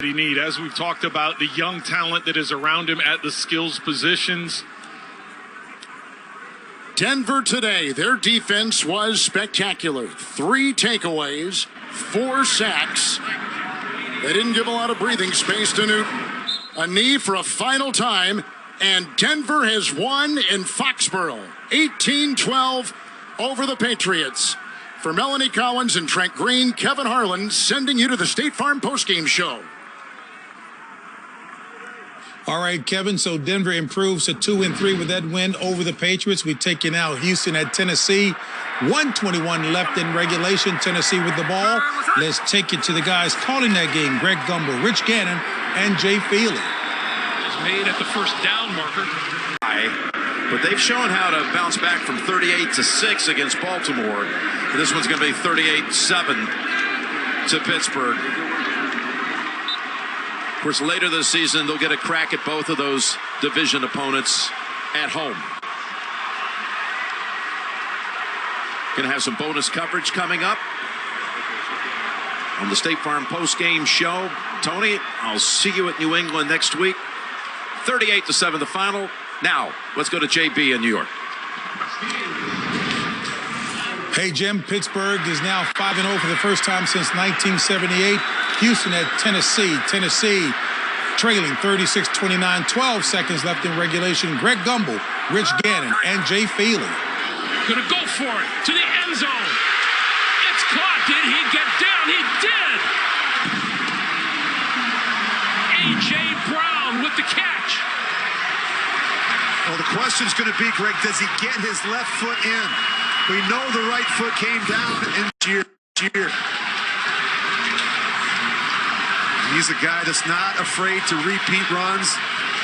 he need. As we've talked about, the young talent that is around him at the skills positions. Denver today, their defense was spectacular. 3 takeaways, 4 sacks. They didn't give a lot of breathing space to Newton. A knee for a final time, and Denver has won in Foxborough, 18-12 over the Patriots. For Melanie Collins and Trent Green, Kevin Harlan sending you to the State Farm postgame show. All right, Kevin, so Denver improves to 2-3 with that win over the Patriots. We take you now Houston at Tennessee. 1:21 left in regulation. Tennessee with the ball. Let's take you to the guys calling that game. Greg Gumbel, Rich Gannon, and Jay Feely. Just made at the first down marker. But they've shown how to bounce back from 38-6 against Baltimore. This one's going to be 38-7 to Pittsburgh. Of course, later this season, they'll get a crack at both of those division opponents at home. Going to have some bonus coverage coming up on the State Farm post-game show. Tony, I'll see you at New England next week. 38-7 the final. Now, let's go to JB in New York. Hey, Jim, Pittsburgh is now 5-0 for the first time since 1978. Houston at Tennessee. Tennessee trailing 36-29, 12 seconds left in regulation. Greg Gumbel, Rich Gannon, and Jay Feely. Gonna go for it to the end zone. It's caught. Did he get down? He did. A.J. Brown with the catch. Well, the question's going to be, Greg, does he get his left foot in? We know the right foot came down in year. He's a guy that's not afraid to repeat runs.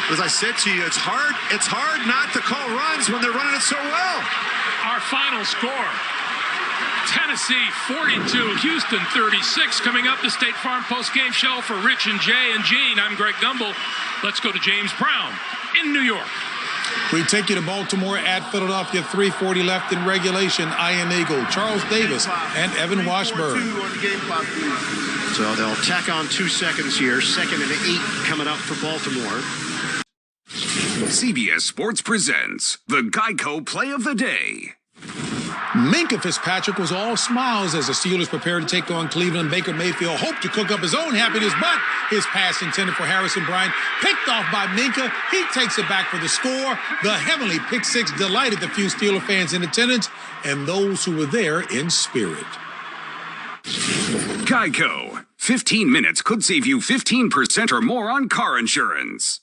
As I said to you, it's hard not to call runs when they're running it so well. Our final score, Tennessee 42, Houston 36. Coming up, the State Farm post-game show for Rich and Jay and Gene. I'm Greg Gumbel. Let's go to James Brown in New York. We take you to Baltimore at Philadelphia, 3:40 left in regulation. Ian Eagle, Charles Davis, and Evan Washburn. So they'll tack on 2 seconds here. 2nd and 8 coming up for Baltimore. CBS Sports presents the Geico Play of the Day. Minkah Fitzpatrick was all smiles as the Steelers prepared to take on Cleveland. Baker Mayfield hoped to cook up his own happiness, but his pass intended for Harrison Bryant picked off by Minkah. He takes it back for the score. The heavenly pick six delighted the few Steeler fans in attendance and those who were there in spirit. Geico. 15 minutes could save you 15% or more on car insurance.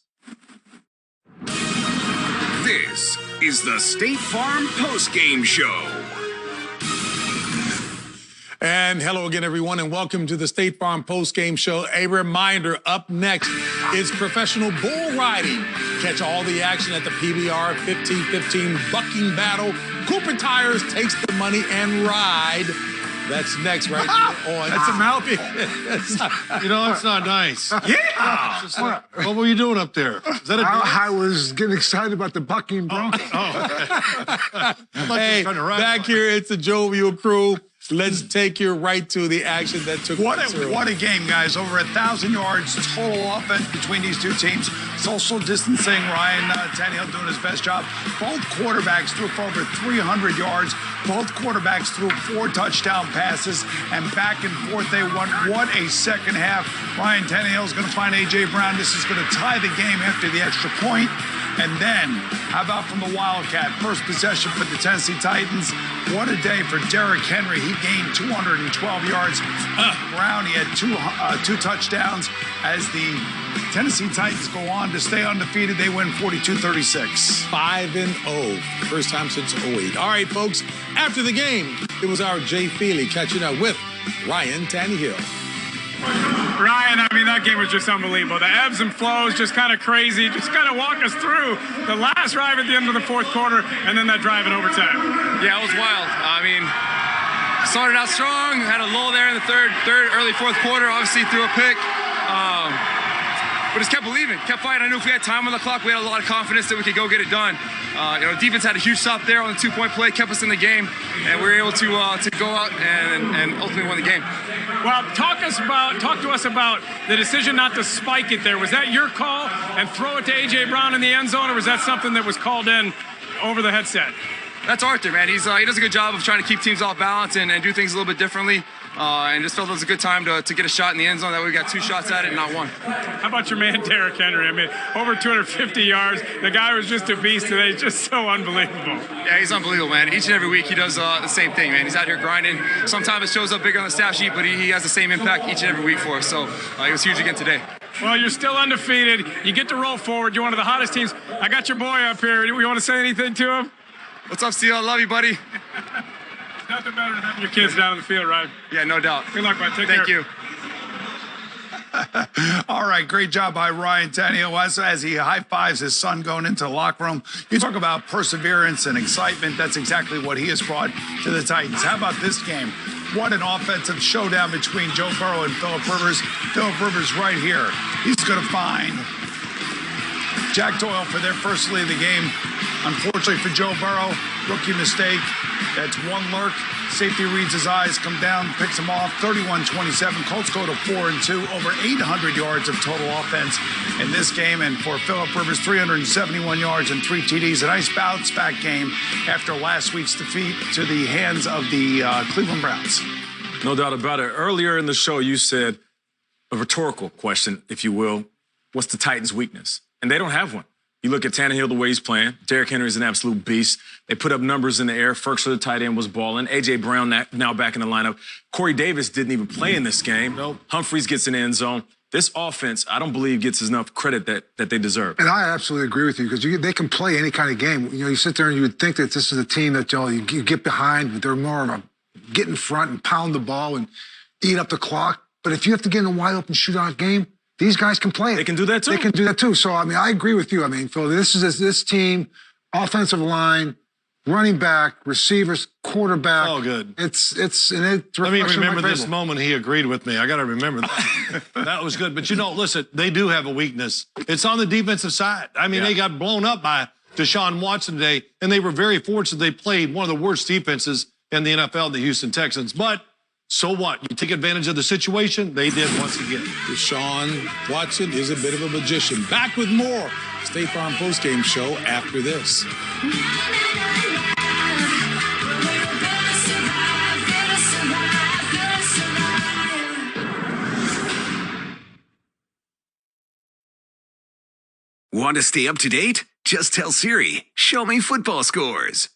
This is the State Farm Post-Game Show. And hello again, everyone, and welcome to the State Farm Post-Game Show. A reminder, up next is professional bull riding. Catch all the action at the PBR 15-15 bucking battle. Cooper Tires takes the money and ride. That's next, right? On That's a mouthful. You know, that's not nice. Yeah! What were you doing up there? Is that a I was getting excited about the bucking bronco. Hey, back here, it's the jovial crew. Let's take you right to the action that took place. What a game, guys. Over 1,000 yards total offense between these two teams. Social distancing, Ryan Tannehill doing his best job. Both quarterbacks threw for over 300 yards. Both quarterbacks threw 4 touchdown passes, and back and forth they won. What a second half. Ryan Tannehill's going to find A.J. Brown. This is going to tie the game after the extra point. And then, how about from the Wildcat? First possession for the Tennessee Titans. What a day for Derrick Henry. He gained 212 yards. Brown, he had two touchdowns. As the Tennessee Titans go on to stay undefeated, they win 42-36. 5-0. First time since 08. All right, folks, after the game, it was our Jay Feely catching up with Ryan Tannehill. Ryan, I mean, that game was just unbelievable. The ebbs and flows, just kind of crazy. Just kind of walk us through the last drive at the end of the fourth quarter and then that drive in overtime. Yeah, it was wild. I mean, started out strong, had a lull there in the third, early fourth quarter. Obviously threw a pick. but just kept believing, kept fighting. I knew if we had time on the clock, we had a lot of confidence that we could go get it done. Defense had a huge stop there on the 2-point play, kept us in the game, and we were able to go out and ultimately win the game. Well, talk to us about the decision not to spike it there. Was that your call and throw it to A.J. Brown in the end zone, or was that something that was called in over the headset? That's Arthur, man. He does a good job of trying to keep teams off balance and do things a little bit differently. And just felt it was a good time to get a shot in the end zone. That way we got 2 shots at it and not 1. How about your man, Derrick Henry? I mean, over 250 yards. The guy was just a beast today. Just so unbelievable. Yeah, he's unbelievable, man. Each and every week he does the same thing, man. He's out here grinding. Sometimes it shows up bigger on the stat sheet, but he has the same impact each and every week for us. So he was huge again today. Well, you're still undefeated. You get to roll forward. You're one of the hottest teams. I got your boy up here. You want to say anything to him? What's up, Steele? I love you, buddy. Nothing better than having your kids down in the field, right? Yeah, no doubt. Good luck, man. Take care. Thank you. All right, great job by Ryan Tannehill as he high-fives his son going into the locker room. You talk about perseverance and excitement. That's exactly what he has brought to the Titans. How about this game? What an offensive showdown between Joe Burrow and Phillip Rivers. Phillip Rivers right here. He's going to find Jack Doyle for their first lead of the game. Unfortunately for Joe Burrow, rookie mistake. That's one lurk. Safety reads his eyes, come down, picks him off. 31-27. Colts go to 4-2. Over 800 yards of total offense in this game. And for Phillip Rivers, 371 yards and 3 TDs. A nice bounce-back game after last week's defeat to the hands of the Cleveland Browns. No doubt about it. Earlier in the show, you said a rhetorical question, if you will. What's the Titans' weakness? And they don't have one. You look at Tannehill, the way he's playing. Derrick Henry is an absolute beast. They put up numbers in the air. Ferguson, the tight end, was balling. A.J. Brown now back in the lineup. Corey Davis didn't even play in this game. Nope. Humphreys gets in the end zone. This offense, I don't believe, gets enough credit that they deserve. And I absolutely agree with you because they can play any kind of game. You sit there and you would think that this is a team that you get behind, but they're more of a get in front and pound the ball and eat up the clock. But if you have to get in a wide open shootout game, these guys can play it. They can do that too. They can do that too. So, I mean, I agree with you. I mean, Phil, this team, offensive line, running back, receivers, quarterback. Oh, good. It's Let me remember this moment he agreed with me. I got to remember that. That was good. But, listen, they do have a weakness. It's on the defensive side. I mean, They got blown up by Deshaun Watson today, and they were very fortunate they played one of the worst defenses in the NFL, the Houston Texans. But so what? You take advantage of the situation. They did once again. Deshaun Watson is a bit of a magician. Back with more State Farm postgame show after this. Want to stay up to date? Just tell Siri, show me football scores.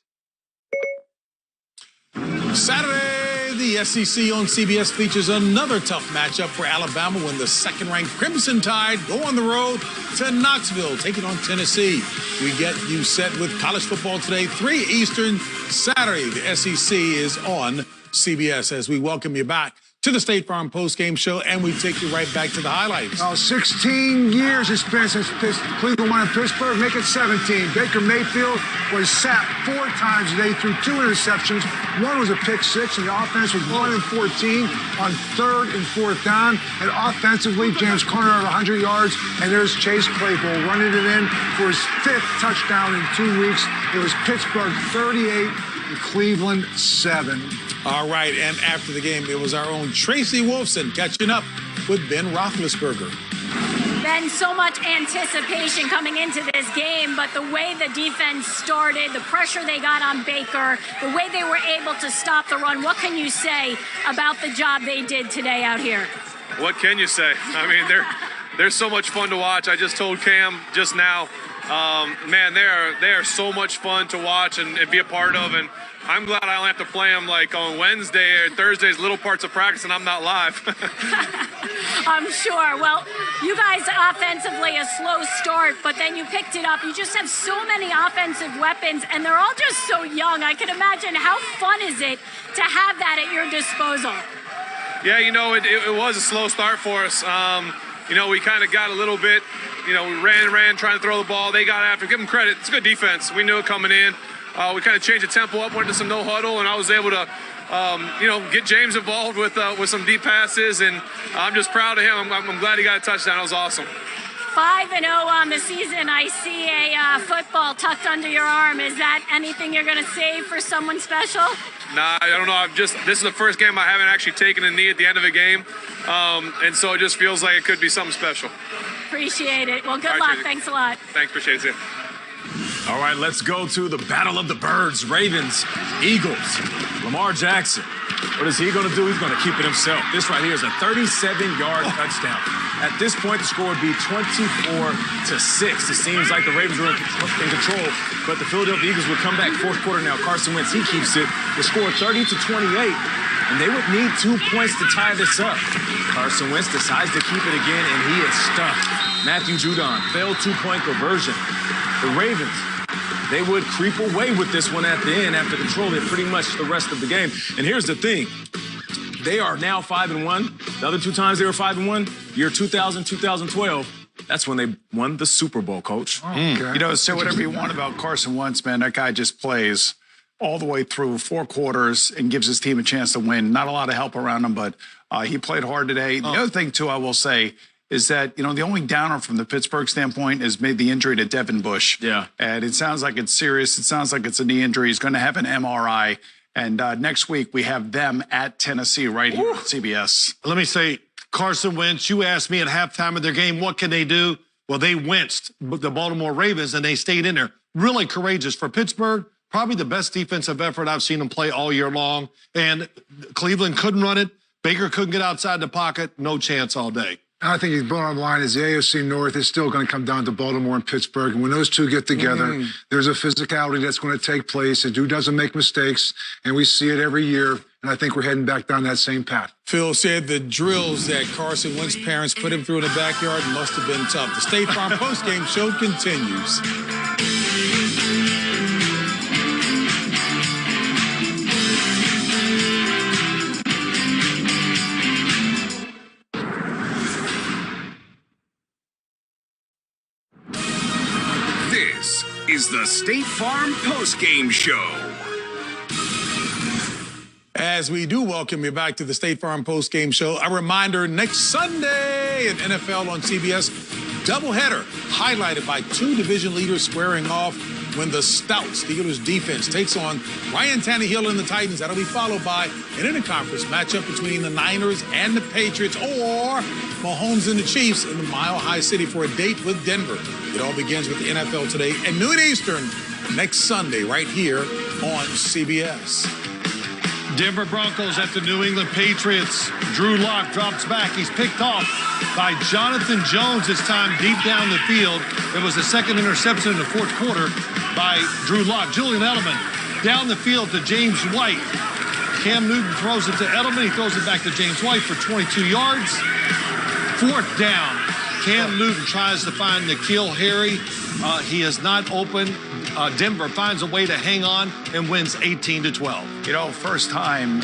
Saturday, the SEC on CBS features another tough matchup for Alabama when the second-ranked Crimson Tide go on the road to Knoxville, taking on Tennessee. We get you set with college football today, 3 Eastern, Saturday. The SEC is on CBS as we welcome you back to the State Farm postgame show, and we take you right back to the highlights. 16 years it's been since Cleveland won in Pittsburgh. Make it 17. Baker Mayfield was sacked 4 times today, threw 2 interceptions. One was a pick 6, and the offense was 1-14 on 3rd and 4th down. And offensively, James Conner had 100 yards, and there's Chase Claypool running it in for his 5th touchdown in 2 weeks. It was Pittsburgh 38 and Cleveland 7. All right, and after the game, it was our own Tracy Wolfson catching up with Ben Roethlisberger. Ben, so much anticipation coming into this game, but the way the defense started, the pressure they got on Baker, the way they were able to stop the run, what can you say about the job they did today out here? What can you say? I mean, they're so much fun to watch. I just told Cam just now, man, they are so much fun to watch and be a part of, and I'm glad I only have to play them like on Wednesday or Thursdays, little parts of practice, and I'm not live. I'm sure. Well, you guys offensively a slow start, but then you picked it up. You just have so many offensive weapons, and they're all just so young. I can imagine how fun is it to have that at your disposal? Yeah, it was a slow start for us. We kind of got a little bit, we ran, trying to throw the ball. They got after. Give them credit. It's a good defense. We knew it coming in. We kind of changed the tempo up, went to some no huddle, and I was able to, get James involved with some deep passes, and I'm just proud of him. I'm glad he got a touchdown. It was awesome. 5-0 on the season. I see a football tucked under your arm. Is that anything you're going to save for someone special? Nah, I don't know. This is the first game I haven't actually taken a knee at the end of a game. And so it just feels like it could be something special. Appreciate it. Well, good All right, luck. Tracy. Thanks a lot. Thanks. Appreciate it. All right, let's go to the Battle of the Birds. Ravens, Eagles, Lamar Jackson. What is he going to do? He's going to keep it himself. This right here is a 37-yard touchdown. At this point, the score would be 24-6. It seems like the Ravens were in control, but the Philadelphia Eagles would come back fourth quarter now. Carson Wentz, he keeps it. The score 30-28, and they would need 2 points to tie this up. Carson Wentz decides to keep it again, and he is stuffed. Matthew Judon failed two-point conversion. The Ravens, they would creep away with this one at the end after controlling it pretty much the rest of the game. And here's the thing. They are now 5-1. The other two times they were 5-1, year 2000, 2012, that's when they won the Super Bowl, Coach. Okay. You know, say whatever you want about Carson Wentz, man. That guy just plays all the way through 4 quarters and gives his team a chance to win. Not a lot of help around him, but he played hard today. The other thing, too, I will say, is that, you know, the only downer from the Pittsburgh standpoint is maybe the injury to Devin Bush. Yeah. And it sounds like it's serious. It sounds like it's a knee injury. He's going to have an MRI. And next week, we have them at Tennessee right here at CBS. Let me say, Carson Wentz, you asked me at halftime of their game, what can they do? Well, they winced the Baltimore Ravens, and they stayed in there. Really courageous. For Pittsburgh, probably the best defensive effort I've seen them play all year long. And Cleveland couldn't run it. Baker couldn't get outside the pocket. No chance all day. I think the bottom line is the AFC North is still going to come down to Baltimore and Pittsburgh. And when those two get together, there's a physicality that's going to take place. The dude doesn't make mistakes, and we see it every year. And I think we're heading back down that same path. Phil said the drills that Carson Wentz's parents put him through in the backyard must have been tough. The State Farm postgame show continues. This is the State Farm postgame show. As we do welcome you back to the State Farm postgame show, a reminder, next Sunday in NFL on CBS, doubleheader highlighted by two division leaders squaring off when the stout Steelers defense takes on Ryan Tannehill and the Titans. That'll be followed by an interconference matchup between the Niners and the Patriots, or Mahomes and the Chiefs in the Mile High City for a date with Denver. It all begins with the NFL today at noon Eastern next Sunday right here on CBS. Denver Broncos at the New England Patriots. Drew Lock drops back. He's picked off by Jonathan Jones this time deep down the field. It was the second interception in the fourth quarter by Drew Lock. Julian Edelman down the field to James White. Cam Newton throws it to Edelman. He throws it back to James White for 22 yards. Fourth down. Cam Newton tries to find N'Keal Harry. He is not open. Denver finds a way to hang on and wins 18-12. You know, first time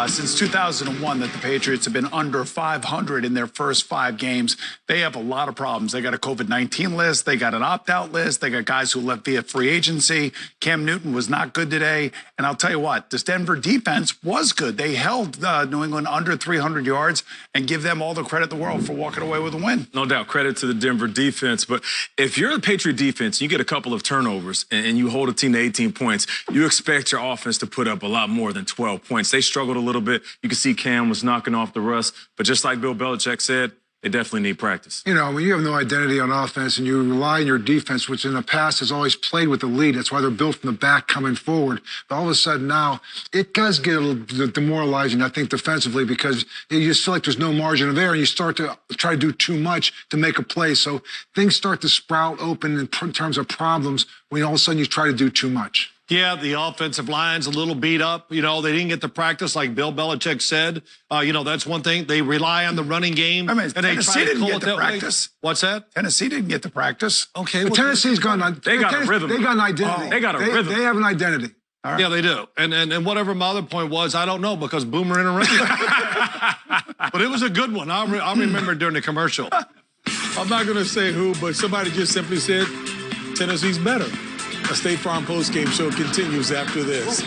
since 2001 that the Patriots have been under 500 in their first 5 games. They have a lot of problems. They got a COVID-19 list. They got an opt-out list. They got guys who left via free agency. Cam Newton was not good today. And I'll tell you what, this Denver defense was good. They held New England under 300 yards, and give them all the credit in the world for walking away with a win. No doubt, credit to the Denver defense. But if you're the Patriot defense, you get a couple of turnovers and you hold a team to 18 points, you expect your offense to put up a lot more than 12 points. They struggled a little bit. You can see Cam was knocking off the rust. But just like Bill Belichick said, they definitely need practice. You know, when you have no identity on offense and you rely on your defense, which in the past has always played with the lead, that's why they're built from the back coming forward. But all of a sudden now, it does get a little demoralizing, I think, defensively, because you just feel like there's no margin of error, and you start to try to do too much to make a play. So things start to sprout open in terms of problems when all of a sudden you try to do too much. Yeah, the offensive line's a little beat up. You know, they didn't get the practice like Bill Belichick said. You know, that's one thing. They rely on the running game. I mean, and they Tennessee didn't get the practice. What's that? Tennessee didn't get the practice. Okay. But Tennessee's got a rhythm. They got an identity. They got a rhythm. They have an identity. All right. Yeah, they do. And whatever my other point was, I don't know, because Boomer interrupted. But it was a good one. I'll remember during the commercial. I'm not going to say who, but somebody just simply said Tennessee's better. A State Farm postgame show continues after this.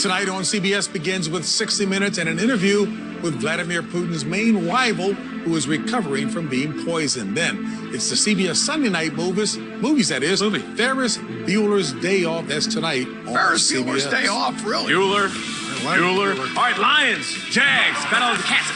Tonight on CBS begins with 60 Minutes and an interview with Vladimir Putin's main rival, who is recovering from being poisoned. Then it's the CBS Sunday night movies that is. Ferris Bueller's Day Off. That's tonight on Ferris CBS. Bueller's Day Off, really? Bueller. All right, Lions, Jags, battle of the cats.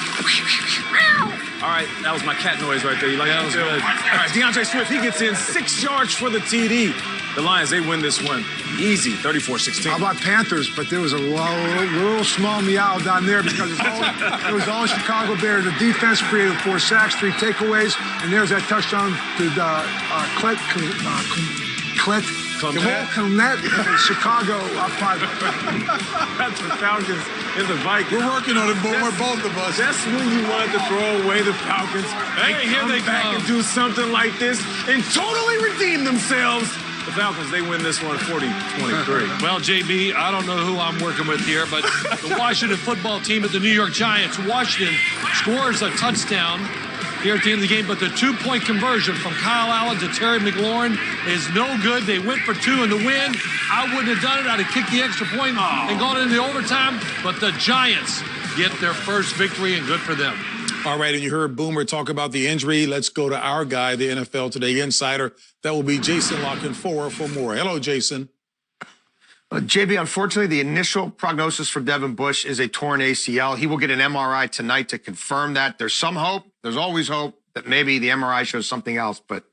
All right, that was my cat noise right there. You like that? Was good. All right, DeAndre Swift, he gets in 6 yards for the TD. The Lions, they win this one easy, 34-16. How about Panthers? But there was a little small meow down there because it was all Chicago Bears. The defense created 4 sacks, 3 takeaways, and there's that touchdown to Clement in Chicago up 5. That's the Falcons and the Vikings. We're working on it, Boomer, both of us. That's when you wanted to throw away the Falcons. Hey, here they back and do something like this and totally redeem themselves. The Falcons, they win this one 40-23. Well, JB, I don't know who I'm working with here, but the Washington football team at the New York Giants. Washington scores a touchdown here at the end of the game, but the 2-point conversion from Kyle Allen to Terry McLaurin is no good. They went for 2 in the win. I wouldn't have done it. I'd have kicked the extra point and gone into overtime, but the Giants get their first victory, and good for them. All right, and you heard Boomer talk about the injury. Let's go to our guy, the NFL Today insider. That will be Jason Lockenfor for more. Hello, Jason. JB, unfortunately, the initial prognosis for Devin Bush is a torn ACL. He will get an MRI tonight to confirm that. There's some hope. There's always hope that maybe the MRI shows something else, but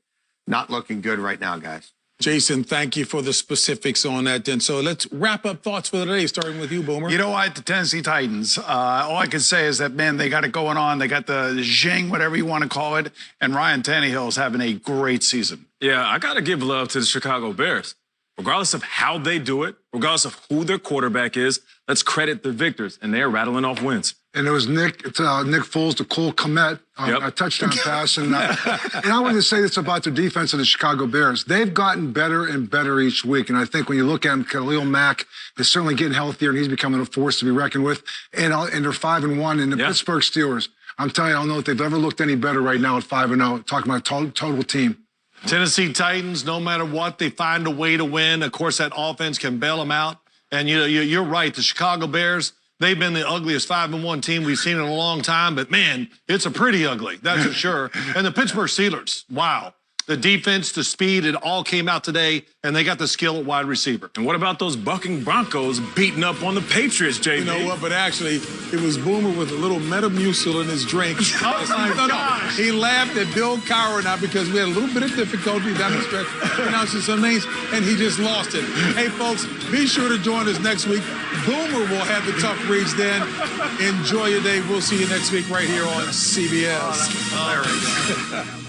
not looking good right now, guys. Jason, thank you for the specifics on that. Then, so let's wrap up thoughts for the day, starting with you, Boomer. You know what? The Tennessee Titans, all I can say is that, man, they got it going on. They got the zing, whatever you want to call it, and Ryan Tannehill is having a great season. Yeah, I got to give love to the Chicago Bears. Regardless of how they do it, regardless of who their quarterback is, let's credit the victors, and they're rattling off wins. And it was Nick Foles to Cole Kmet, a touchdown pass. And I want to say this about the defense of the Chicago Bears. They've gotten better and better each week. And I think when you look at them, Khalil Mack is certainly getting healthier, and he's becoming a force to be reckoned with. And they're 5-1. And the Pittsburgh Steelers, I'm telling you, I don't know if they've ever looked any better right now at 5-0. Talking about total team. Tennessee Titans, no matter what, they find a way to win. Of course, that offense can bail them out. And, you're right. The Chicago Bears, they've been the ugliest 5-1 team we've seen in a long time. But, man, it's a pretty ugly, that's for sure. And the Pittsburgh Steelers, wow. The defense, the speed, it all came out today, and they got the skill at wide receiver. And what about those bucking Broncos beating up on the Patriots, JB? You know what? But actually, it was Boomer with a little Metamucil in his drink. No. He laughed at Bill Cowher now because we had a little bit of difficulty down the stretch pronouncing some names, and he just lost it. Hey, folks, be sure to join us next week. Boomer will have the tough reads then. Enjoy your day. We'll see you next week right here on CBS. Oh, that's hilarious.